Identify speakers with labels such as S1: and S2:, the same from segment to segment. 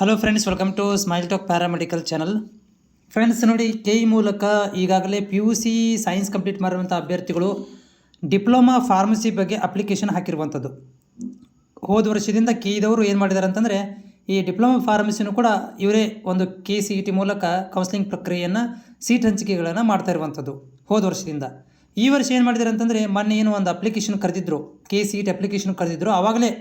S1: Hello friends, welcome to Smile Talk paramedical channel. Friends ನೋಡಿ, KE ಮೂಲಕ ಈಗಾಗಲೇ PUC science complete ಮಾಡಿರುವಂಥ ಅಭ್ಯರ್ಥಿಗಳು ಡಿಪ್ಲೊಮಾ ಫಾರ್ಮಸಿ ಬಗ್ಗೆ ಅಪ್ಲಿಕೇಶನ್ ಹಾಕಿರುವಂಥದ್ದು. ಹೋದ ವರ್ಷದಿಂದ KEದವರು ಏನು ಮಾಡಿದ್ದಾರೆ ಅಂತಂದರೆ, ಈ ಡಿಪ್ಲೊಮಾ ಫಾರ್ಮಸಿನೂ ಕೂಡ ಇವರೇ ಒಂದು KCET ಮೂಲಕ ಕೌನ್ಸಿಲಿಂಗ್ ಪ್ರಕ್ರಿಯೆಯನ್ನು ಸೀಟ್ ಹಂಚಿಕೆಗಳನ್ನು ಮಾಡ್ತಾ ಇರುವಂಥದ್ದು ಹೋದ ವರ್ಷದಿಂದ. ಈ ವರ್ಷ ಏನು ಮಾಡಿದ್ದಾರೆ ಅಂತಂದರೆ, ಮೊನ್ನೆ ಏನು ಒಂದು ಅಪ್ಲಿಕೇಶನ್ ಕರೆದಿದ್ರು, KCET ಅಪ್ಲಿಕೇಶನ್ ಕರೆದಿದ್ರು. ಆವಾಗಲೇ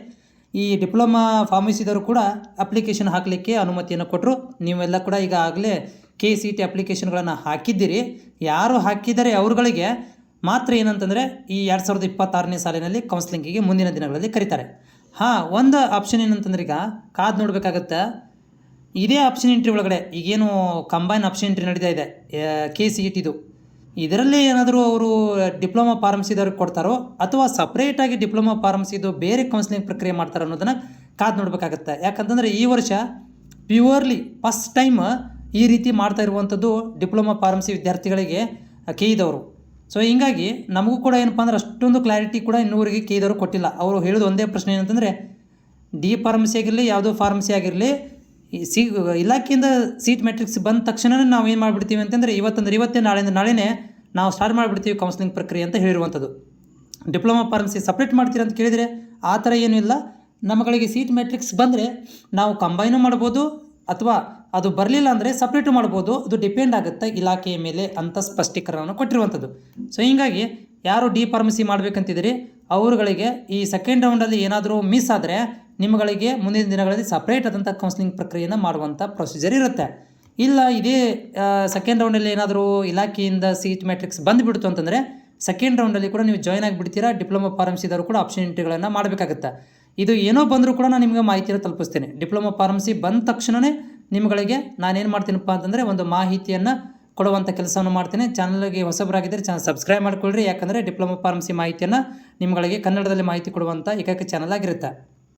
S1: ಈ ಡಿಪ್ಲೊಮಾ ಫಾರ್ಮಸಿದವರು ಕೂಡ ಅಪ್ಲಿಕೇಶನ್ ಹಾಕಲಿಕ್ಕೆ ಅನುಮತಿಯನ್ನು ಕೊಟ್ಟರು. ನೀವೆಲ್ಲ ಕೂಡ ಈಗಾಗಲೇ KCET ಅಪ್ಲಿಕೇಶನ್ಗಳನ್ನು ಹಾಕಿದ್ದೀರಿ. ಯಾರು ಹಾಕಿದ್ದಾರೆ ಅವ್ರುಗಳಿಗೆ ಮಾತ್ರ ಏನಂತಂದರೆ ಈ 2026ನೇ ಸಾಲಿನಲ್ಲಿ ಕೌನ್ಸಿಲಿಂಗಿಗೆ ಮುಂದಿನ ದಿನಗಳಲ್ಲಿ ಕರೀತಾರೆ. ಒಂದು ಆಪ್ಷನ್ ಏನಂತಂದ್ರೆ, ಈಗ ಕಾದು ನೋಡಬೇಕಾಗತ್ತೆ. ಇದೇ ಆಪ್ಷನ್ ಎಂಟ್ರಿ ಒಳಗಡೆ ಈಗೇನು ಕಂಬೈನ್ ಆಪ್ಷನ್ ಎಂಟ್ರಿ ನಡೀತಾ ಇದೆ KCETದು, ಇದರಲ್ಲಿ ಏನಾದರೂ ಅವರು ಡಿಪ್ಲೊಮಾ ಫಾರ್ಮಸಿದವ್ರಿಗೆ ಕೊಡ್ತಾರೋ ಅಥವಾ ಸಪ್ರೇಟಾಗಿ ಡಿಪ್ಲೊಮಾ ಫಾರ್ಮಸಿದು ಬೇರೆ ಕೌನ್ಸಿಲಿಂಗ್ ಪ್ರಕ್ರಿಯೆ ಮಾಡ್ತಾರೋ ಅನ್ನೋದನ್ನು ಕಾದು ನೋಡಬೇಕಾಗತ್ತೆ. ಯಾಕಂತಂದರೆ ಈ ವರ್ಷ ಪ್ಯೂರ್ಲಿ ಫಸ್ಟ್ ಟೈಮ್ ಈ ರೀತಿ ಮಾಡ್ತಾ ಇರುವಂಥದ್ದು ಡಿಪ್ಲೊಮಾ ಫಾರ್ಮಸಿ ವಿದ್ಯಾರ್ಥಿಗಳಿಗೆ KEದವರು. ಸೊ ಹೀಗಾಗಿ ನಮಗೂ ಕೂಡ ಏನಪ್ಪ ಅಂದ್ರೆ ಅಷ್ಟೊಂದು ಕ್ಲಾರಿಟಿ ಕೂಡ ಇನ್ನೂವರೆಗೆ KEದವರು ಕೊಟ್ಟಿಲ್ಲ. ಅವರು ಹೇಳೋದು ಒಂದೇ ಪ್ರಶ್ನೆ ಏನಂತಂದರೆ, ಡಿ ಫಾರ್ಮಸಿ ಆಗಿರಲಿ ಯಾವುದೋ ಫಾರ್ಮಸಿ ಆಗಿರಲಿ, ಇಲಾಖೆಯಿಂದ ಸೀಟ್ ಮ್ಯಾಟ್ರಿಕ್ಸ್ ಬಂದ ತಕ್ಷಣ ನಾವು ಏನು ಮಾಡಿಬಿಡ್ತೀವಿ ಅಂತಂದರೆ, ಇವತ್ತೇ ನಾಳೆನೇ ನಾವು ಸ್ಟಾರ್ಟ್ ಮಾಡಿಬಿಡ್ತೀವಿ ಕೌನ್ಸಿಲಿಂಗ್ ಪ್ರಕ್ರಿಯೆ ಅಂತ ಹೇಳಿರುವಂಥದ್ದು. ಡಿಪ್ಲೊಮಾ ಫಾರ್ಮಸಿ ಸಪ್ರೇಟ್ ಮಾಡ್ತೀರಾ ಅಂತ ಕೇಳಿದರೆ ಆ ಥರ ಏನೂ ಇಲ್ಲ. ನಮ್ಮಗಳಿಗೆ ಸೀಟ್ ಮ್ಯಾಟ್ರಿಕ್ಸ್ ಬಂದರೆ ನಾವು ಕಂಬೈನು ಮಾಡ್ಬೋದು, ಅಥವಾ ಅದು ಬರಲಿಲ್ಲ ಅಂದರೆ ಸಪ್ರೇಟು ಮಾಡ್ಬೋದು. ಅದು ಡಿಪೆಂಡ್ ಆಗುತ್ತೆ ಇಲಾಖೆಯ ಮೇಲೆ ಅಂತ ಸ್ಪಷ್ಟೀಕರಣವನ್ನು ಕೊಟ್ಟಿರುವಂಥದ್ದು. ಸೊ ಹೀಗಾಗಿ ಯಾರು ಡಿ ಫಾರ್ಮಸಿ ಮಾಡಬೇಕಂತಿದ್ದೀರಿ ಅವರುಗಳಿಗೆ ಈ ಸೆಕೆಂಡ್ ರೌಂಡಲ್ಲಿ ಏನಾದರೂ ಮಿಸ್ ಆದರೆ ನಿಮ್ಮಗಳಿಗೆ ಮುಂದಿನ ದಿನಗಳಲ್ಲಿ ಸಪ್ರೇಟ್ ಆದಂಥ ಕೌನ್ಸಿಲಿಂಗ್ ಪ್ರಕ್ರಿಯೆಯನ್ನು ಮಾಡುವಂಥ ಪ್ರೊಸೀಜರ್ ಇರುತ್ತೆ. ಇಲ್ಲ ಇದೇ ಸೆಕೆಂಡ್ ರೌಂಡಲ್ಲಿ ಏನಾದರೂ ಇಲಾಖೆಯಿಂದ ಸೀಟ್ ಮ್ಯಾಟ್ರಿಕ್ಸ್ ಬಂದುಬಿಡ್ತು ಅಂತಂದರೆ ಸೆಕೆಂಡ್ ರೌಂಡಲ್ಲಿ ಕೂಡ ನೀವು ಜಾಯ್ನ್ ಆಗಿಬಿಡ್ತೀರಾ. ಡಿಪ್ಲೊಮಾ ಫಾರ್ಮಸಿದವರು ಕೂಡ ಆಪ್ಷನ್ ಎಂಟ್ರಿಗಳನ್ನು ಮಾಡಬೇಕಾಗುತ್ತೆ. ಇದು ಏನೋ ಬಂದರೂ ಕೂಡ ನಾನು ನಿಮಗೆ ಮಾಹಿತಿಯನ್ನು ತಲುಪಿಸ್ತೇನೆ. ಡಿಪ್ಲೊಮಾ ಫಾರ್ಮಸಿ ಬಂದ ತಕ್ಷಣವೇ ನಿಮ್ಮಗಳಿಗೆ ನಾನೇನು ಮಾಡ್ತೀನಪ್ಪ ಅಂತಂದರೆ ಒಂದು ಮಾಹಿತಿಯನ್ನು ಕೊಡುವಂಥ ಕೆಲಸವನ್ನು ಮಾಡ್ತೇನೆ. ಚಾನಲ್ಗೆ ಹೊಸಬರಾಗಿದ್ದರೆ ಚಾನಲ್ ಸಬ್ಸ್ಕ್ರೈಬ್ ಮಾಡ್ಕೊಳ್ಳ್ರಿ. ಯಾಕಂದರೆ ಡಿಪ್ಲೊಮಾ ಫಾರ್ಮಸಿ ಮಾಹಿತಿಯನ್ನು ನಿಮ್ಮಗಳಿಗೆ ಕನ್ನಡದಲ್ಲಿ ಮಾಹಿತಿ ಕೊಡುವಂಥ ಏಕೈಕ ಚಾನಲ್ ಆಗಿರುತ್ತೆ.